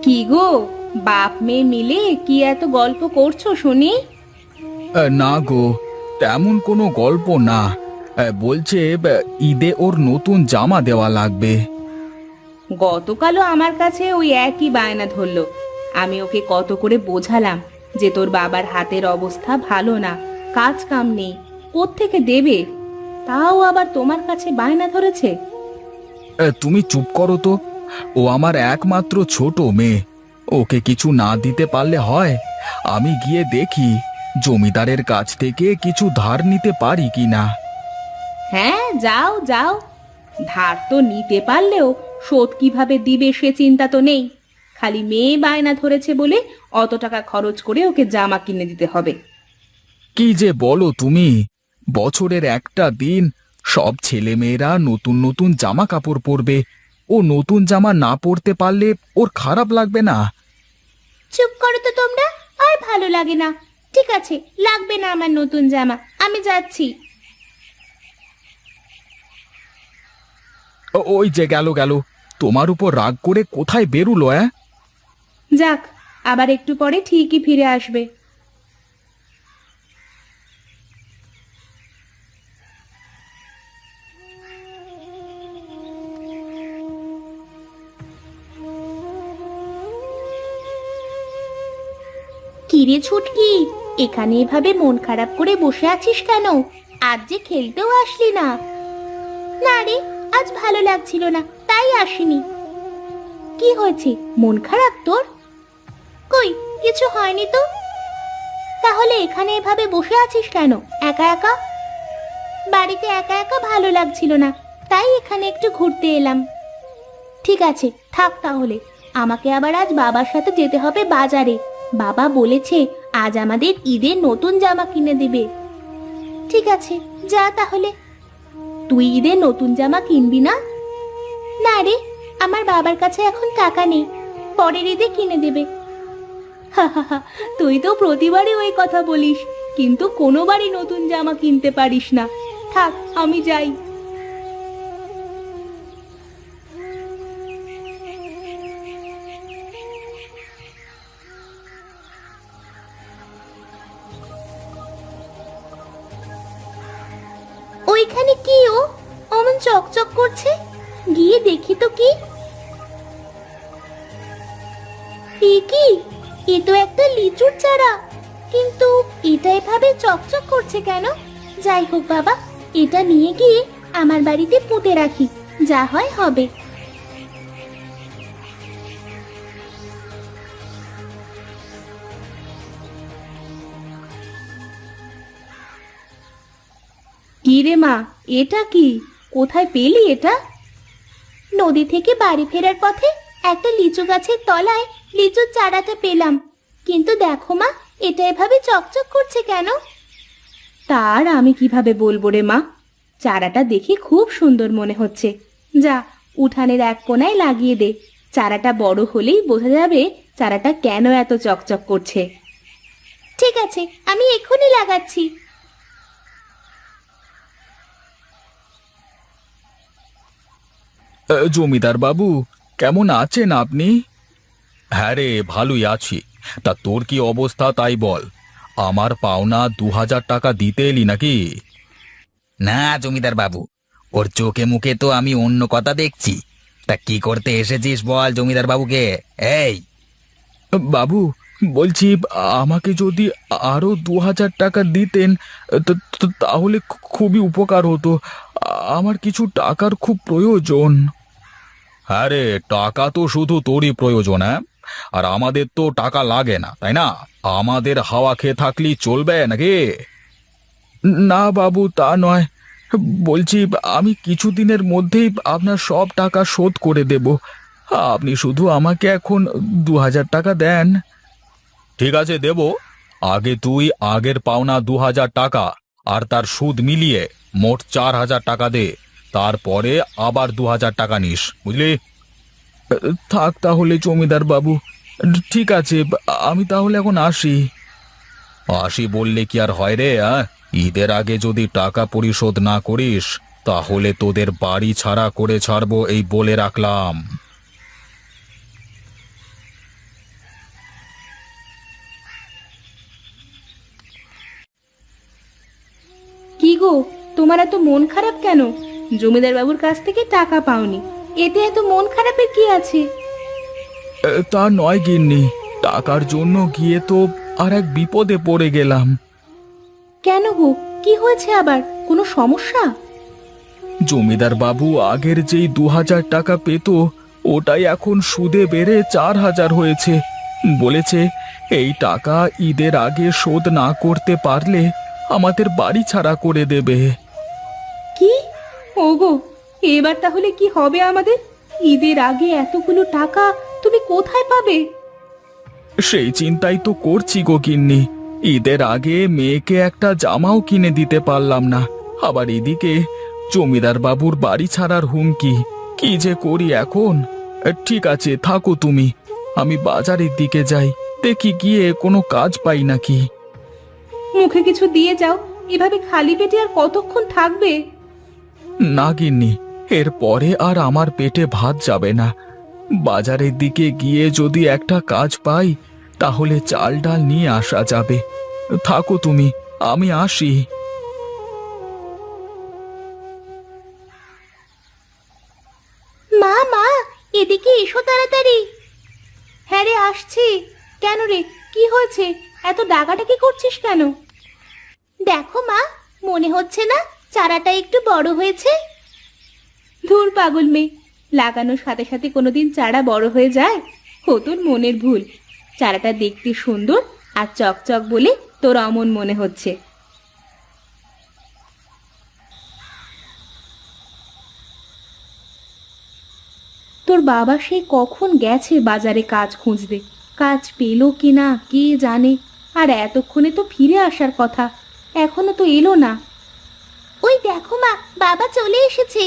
কি গো, বাপ মেয়ে মিলে কি এত গল্প করছো শুনি? না গো, তেমন কোনো গল্প না। বলছে ঈদে ওর নতুন জামা দেওয়া লাগবে। গতকালও আমার কাছে ওই একই বায়না ধরলো। আমি ওকে কত করে বোঝালাম যে তোর বাবার হাতের অবস্থা ভালো না, কাজ কাম নেই, কোত্থেকে দেবে। তাও আবার তোমার কাছে বায়না ধরেছে। তুমি চুপ করো তো। ও আমার একমাত্র ছোট মেয়ে, ওকে কিছু না দিতে পারলে হয়? আমি গিয়ে দেখি জমিদারের কাছ থেকে কিছু ধার নিতে পারি কিনা। হ্যাঁ, যাও যাও। ধার তো নিতে পারলেও শোধ কিভাবে দিবে সে চিন্তা তো নেই। খালি মেয়ে বায়না ধরেছে বলে অত টাকা খরচ করে ওকে জামা কিনে দিতে হবে। কি যে বলো তুমি! বছরের একটা দিন সব ছেলেমেয়েরা নতুন নতুন জামা কাপড় পরবে। ও নতুন জামা না পরতে পারলে ওর খারাপ লাগবে না? চুপ করো তো তোমরা, আর ভালো লাগে না। ঠিক আছে, লাগবে না আমার নতুন জামা, আমি যাচ্ছি। ওই যে গেল গেল, তোমার উপর রাগ করে কোথায় বেরুলো? যাক, আবার একটু পরে ঠিকই ফিরে আসবে। কিরে ছুটকি, এখানে এভাবে মন খারাপ করে বসে আছিস কেন? আজ যে খেলতেও আসলি না। না রে, আজ ভালো লাগছিল না, তাই আসিনি। কি হয়েছে, মন খারাপ তোর? কই, কিছু হয়নি তো। তাহলে এখানে এভাবে বসে আছিস কেন একা একা? বাড়িতে একা একা ভালো লাগছিল না, তাই এখানে একটু ঘুরতে এলাম। ঠিক আছে, থাক তাহলে। আমাকে আবার আজ বাবার সাথে যেতে হবে বাজারে। বাবা বলেছে আজ আমাদের ঈদের নতুন জামা কিনে দিবে। ঠিক আছে, যা তাহলে। তুই ঈদের নতুন জামা কিনবি না? না রে, আমার বাবার কাছে এখন টাকা নেই, পরের ঈদে কিনে দেবে। হা হা হা, তুই তো প্রতিবারই ওই কথা বলিস, কিন্তু কোনোবারই নতুন জামা কিনতে পারিস না। থাক, আমি যাই। ওইখানে কি অমন চকচক করছে? গিয়ে দেখি তো কি। কি, এ তো একটা লিচুর চারা, কিন্তু এটা এভাবে চকচক করছে কেন? যাই হোক বাবা, এটা নিয়ে গিয়ে আমার বাড়িতে পুঁতে রাখি, যা হয় হবে। কি রে মা, এটা কি? কোথায় পেলি এটা? নদী থেকে বাড়ি ফেরার পথে একটা লিচু গাছের তলায় লিচুর চারাটা পেলাম। কিন্তু দেখো মা, এটা এভাবে চকচক করছে কেন? তার আমি কিভাবে বলবো রে মা, চারাটা দেখে খুব সুন্দর মনে হচ্ছে। যা, উঠানের এক কোণায় লাগিয়ে দে। চারাটা বড় হলেই বোঝা যাবে চারাটা কেন এত চকচক করছে। ঠিক আছে, আমি এক্ষুনি লাগাচ্ছি। জমিদার বাবু, কেমন আছেন আপনি? হ্যাঁ রে, ভালোই আছি। তা তোর কি অবস্থা তাই বল। আমার পাওনা 2000 টাকা দিতে এলি নাকি? না জমিদার বাবু, ওর চোখে মুখে তো আমি অন্য কথা দেখছি। তা কি করতে এসেছিস বল জমিদার বাবুকে। এই, বাবু, বলছি আমাকে যদি আরো 2000 টাকা দিতেন তাহলে খুবই উপকার হতো। আমার কিছু টাকার খুব প্রয়োজন। হ্যাঁ রে, টাকা তো শুধু তোরই প্রয়োজন, হ্যাঁ? আর আমাদের তো টাকা লাগে না, তাই না? আমাদের হাওয়া খেয়ে থাকলেই চলবে নাকি? না বাবু, তা নয়। বলছি আমি কিছুদিনের মধ্যেই আপনার সব টাকা শোধ করে দেব। আপনি শুধু আমাকে এখন 2000 টাকা দেন। ঠিক আছে, দেব। আগে তুই আগের পাওনা 2000 টাকা আর তার সুদ মিলিয়ে মোট 4000 টাকা দে। তারপরে আবার 2000 টাকা নিস, বুঝলি? থাক তাহলে জমিদার বাবু। ঠিক আছে, আমি তাহলে এখন আসি। আসি বললে কি আর হয় রে? ঈদের আগে যদি টাকা পরিশোধ না করিস তাহলে তোদের বাড়ি ছাড়া করে ছাড়বো, এই বলে রাখলাম। গো, তোমার এত মন খারাপ কেন? জমিদার বাবুর কাছ থেকে টাকা পাওনি, এতে এত মন খারাপের কি আছে? তা নয় গিন্নি, টাকার জন্য গিয়ে তো আর এক বিপদে পড়ে গেলাম। কেন গো, কি হয়েছে আবার? কোনো সমস্যা? জমিদার বাবু আগের যেই 2000 টাকা পেত, ওটাই এখন সুদে বেড়ে 4000 হয়েছে। বলেছে এই টাকা ঈদের আগে শোধ না করতে পারলে আমাদের বাড়ি ছাড়া করে দেবে। কি? ওগো, এবার তাহলে কি হবে আমাদের? ঈদের আগে এতগুলো টাকা তুমি কোথায় পাবে? সেই চিন্তাই তো করছি গো গিন্নি। ঈদের আগে মেয়েকে একটা জামাও কিনে দিতে পারলাম না, আবার এদিকে জমিদার বাবুর বাড়ি ছাড়ার হুমকি। কি যে করি এখন। ঠিক আছে, থাকো তুমি, আমি বাজারের দিকে যাই, দেখি গিয়ে কোনো কাজ পাই নাকি। মুখে কিছু দিয়ে যাও, এভাবে খালি পেটে আর কতক্ষণ থাকবে? না গিন্নি, এরপরে আর আমার পেটে ভাত যাবে না। বাজারের দিকে গিয়ে যদি একটা কাজ পাই তাহলে চাল ডাল নিয়ে আসা যাবে। থাকো তুমি, আমি আসি। মা মা, এদিকে এসো তাড়াতাড়ি। হ্যাঁ রে, আসছি। কেন রে, কি হয়েছে? এত ডাকাডাকি করছিস কেন? দেখো মা, মনে হচ্ছে না চারাটা একটু বড় হয়েছে? ধুর পাগল মেয়ে, লাগানোর সাথে সাথে কোনোদিন চারা বড় হয়ে যায়? ও তোর মনের ভুল। চারাটা দেখতে সুন্দর আর চকচক বলে তোর অমন মনে হচ্ছে। তোর বাবা সে কখন গেছে বাজারে কাজ খুঁজতে, কাজ পেলো কিনা কে জানে। আর এতক্ষণে তো ফিরে আসার কথা, এখনো তো এলো না। ওই দেখো মা, বাবা চলে এসেছে।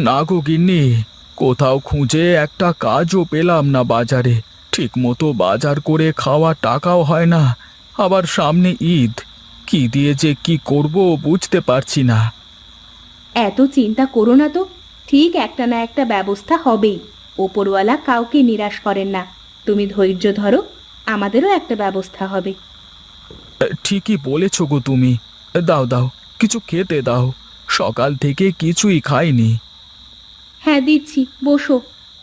না গো গিন্নি, কোথাও খুঁজে একটা কাজও পেলাম না বাজারে। ঠিক মতো বাজার করে খাওয়া টাকাও হয় না, আবার সামনে ঈদ। কি দিয়ে যে কি করব বুঝতে পারছি না। এত চিন্তা করো না তো, ঠিক একটা না একটা ব্যবস্থা হবেই। ওপরওয়ালা কাউকে নিরাশ করেন না। তুমি ধৈর্য ধরো, আমাদেরও একটা ব্যবস্থা হবে। ঠিকই বলেছ গো তুমি। দাও দাও, কিছু খেতে দাও, সকাল থেকে কিছুই খাইনি। হ্যাঁ দিচ্ছি, বসো।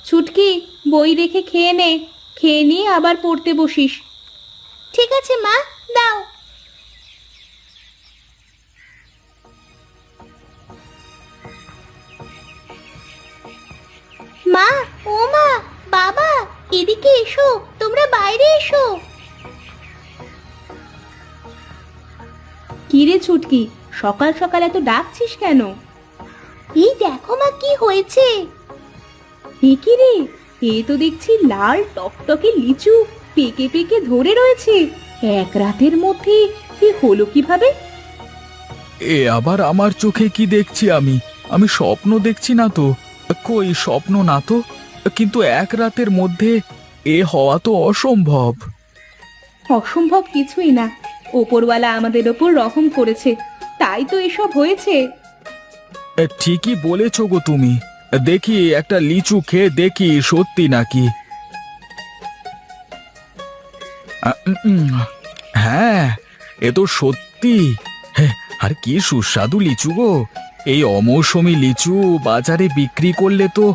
ছুটকি, বই রেখে খেয়ে নে, খেয়ে নিয়ে আবার পড়তে বসিস। ঠিক আছে মা, দাও। মা, ও মা, বাবা, এদিকে এসো, তোমরা বাইরে এসো। কি রে ছুটকি, সকাল সকাল এত ডাকছিস কেন? এই দেখো মা, কি হয়েছে। এ কি রে, এ তো দেখছি লাল টকটকে লিচু পেকে পেকে ধরে রয়েছে। এক রাতের মধ্যে এ হলো কিভাবে? এ আবার আমার চোখে কি দেখছি আমি? আমি স্বপ্ন দেখছি না তো? কই, স্বপ্ন না তো। কিন্তু এক রাতের মধ্যে এ হওয়া তো অসম্ভব। অসম্ভব কিছুই না, ওপরওয়ালা আমাদের ওপর রহম করেছে, তাই তো এসব হয়েছে। ঠিকই বলেছ গো তুমি। দেখি একটা লিচু খেয়ে দেখি সত্যি নাকি। হ্যাঁ, এ তো সত্যি। হ্যাঁ, আর কি সুস্বাদু লিচু গো। এই অমৌসুমী লিচু বাজারে বিক্রি করলে তো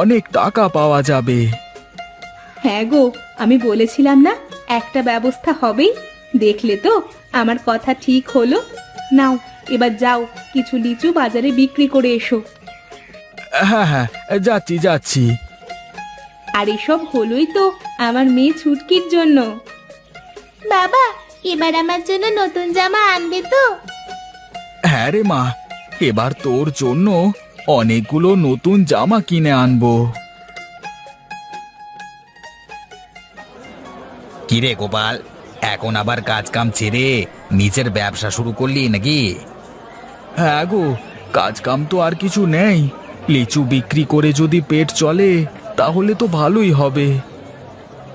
অনেক টাকা পাওয়া যাবে। হ্যাঁ গো, আমি বলেছিলাম না একটা ব্যবস্থা হবেই। দেখলে তো, আমার কথা ঠিক হলো। নাও, এবার যাও, কিছু লিচু বাজারে বিক্রি করে এসো। হ্যাঁ হ্যাঁ, যাচ্ছি যাচ্ছি। আর এসব হলোই তো আমার মেয়ে ছুটকির জন্য। বাবা, এবার আমার জন্য নতুন জামা আনবে তো? হ্যাঁ রে মা, এবার তোর জন্য অনেকগুলো নতুন জামা কিনে আনবো। কিরে গোপাল, এখন আবার কাজ কাম ছেড়ে নিজের ব্যবসা শুরু করলি নাকি? হ্যাঁ গো, কাজ কাম তো আর কিছু নেই। লিচু বিক্রি করে যদি পেট চলে তাহলে তো ভালোই হবে।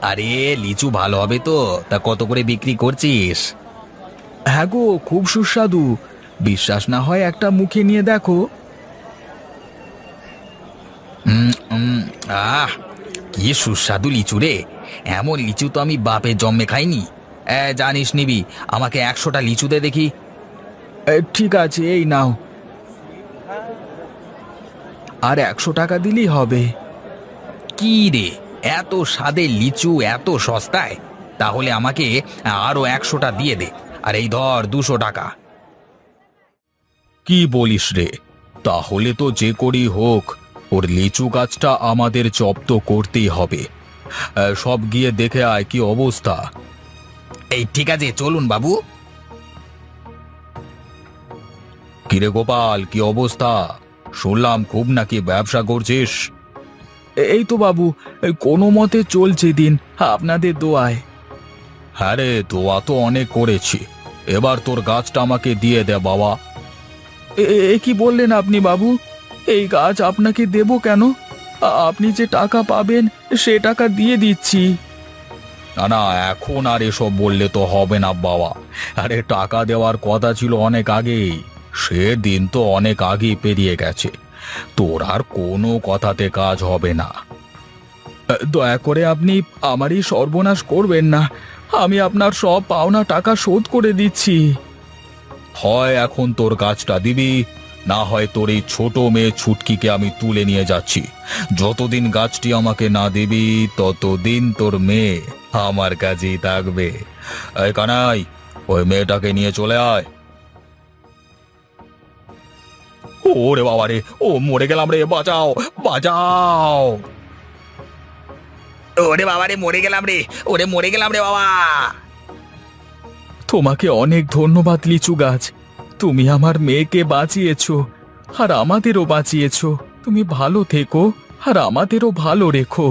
আরে লিচু ভালো হবে তো, তা কত করে বিক্রি করছিস? হ্যাঁ গো, খুব সুস্বাদু। বিশ্বাস না হয় একটা মুখে নিয়ে দেখো। আহ, কি সুস্বাদু লিচু রে। এমন লিচু তো আমি বাপের জন্মে খাইনি। জানিস নিবি, আমাকে 100টা লিচু দে দেখি। ঠিক আছে, এই নাও। আর 100 টাকা দিলেই হবে। কি রে, এত স্বাদের লিচু এত সস্তায়? তাহলে আমাকে আরো 100টা দিয়ে দে। আর এই ধর 200 টাকা। কি বলিস রে? তাহলে তো যে করেই হোক ওর লিচু গাছটা আমাদের জব্দ করতেই হবে। সব গিয়ে দেখে আয় কি অবস্থা। এই ঠিক আছে, চলুন বাবু। কিরে গোপাল, কি অবস্থা? শুনলাম খুব নাকি ব্যবসা করছিস। এই তো বাবু, কোনো মতে চলছে দিন, আপনাদের দোয়ায়। হ্যাঁ রে, দোয়া তো অনেক করেছি। এবার তোর গাছটা আমাকে দিয়ে দে বাবা। এ কি বললেন আপনি বাবু? এই গাছ আপনাকে দেব কেন? আপনি যে টাকা পাবেন সে টাকা দিয়ে দিচ্ছি। না না, এখন আর এসব বললে তো হবে না বাবা। আরে টাকা দেওয়ার কথা ছিল অনেক আগেই। সে দিন তো অনেক আগেই পেরিয়ে গেছে। তোর আর কোনো কথাতে কাজ হবে না। দয়া করে আপনি আমারই সর্বনাশ করবেন না। আমি আপনার সব পাওনা টাকা শোধ করে দিচ্ছি। হয় এখন তোর গাছটা দিবি, না হয় তোর এই ছোট মেয়ে ছুটকিকে আমি তুলে নিয়ে যাচ্ছি। যতদিন গাছটি আমাকে না দিবি ততদিন তোর মেয়ে আমার কাছেই থাকবে। এই কানাই, ওই মেয়েটাকে নিয়ে চলে আয়। ওরে বাবা রে, ও মরে গেলাম রে, বাঁচাও বাঁচাও। ওরে বাবা রে, মরে গেলাম রে, ওরে মরে গেলাম রে বাবা। তোমাকে অনেক ধন্যবাদ লিচু গাছ। তুমি আমার মেয়েকে বাঁচিয়েছো, আর আমাদেরও বাঁচিয়েছো। তুমি ভালো থেকো আর আমাদেরও ভালো রেখো।